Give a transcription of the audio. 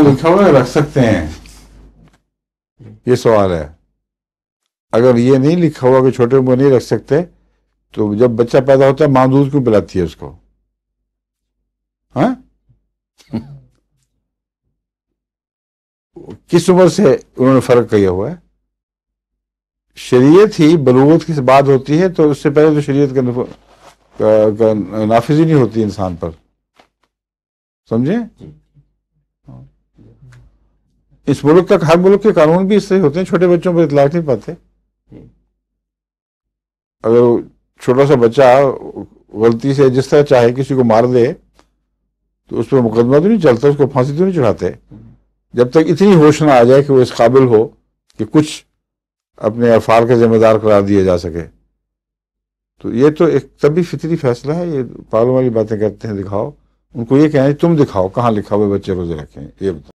لکھا ہوا رکھ سکتے ہیں؟ یہ سوال ہے. اگر یہ نہیں لکھا ہوا کہ چھوٹے عمر نہیں رکھ سکتے تو جب بچہ پیدا ہوتا ہے ماں دودھ کیوں پلاتی ہے اس کو؟ ہاں کس عمر سے انہوں نے فرق کیا ہوا ہے؟ شریعت ہی بلوغت کی بات ہوتی ہے تو اس سے پہلے تو شریعت کا نافذ ہی نہیں ہوتی انسان پر. سمجھے؟ اس ملک تک ہر ملک کے قانون بھی اس سے ہوتے ہیں، چھوٹے بچوں پر اطلاق نہیں پاتے. اگر چھوٹا سا بچہ غلطی سے جس طرح چاہے کسی کو مار دے تو اس پہ مقدمہ تو نہیں چلتا، اس کو پھانسی تو نہیں چڑھاتے جب تک اتنی ہوش نہ آ جائے کہ وہ اس قابل ہو کہ کچھ اپنے افعال کا ذمہ دار قرار دیا جا سکے. تو یہ تو ایک طبی فطری فیصلہ ہے. یہ پاگلوں والی باتیں کرتے ہیں دکھاؤ. ان کو یہ کہنا ہے تم دکھاؤ کہاں لکھا ہوئے بچے روزے رکھیں، یہ بتاؤ.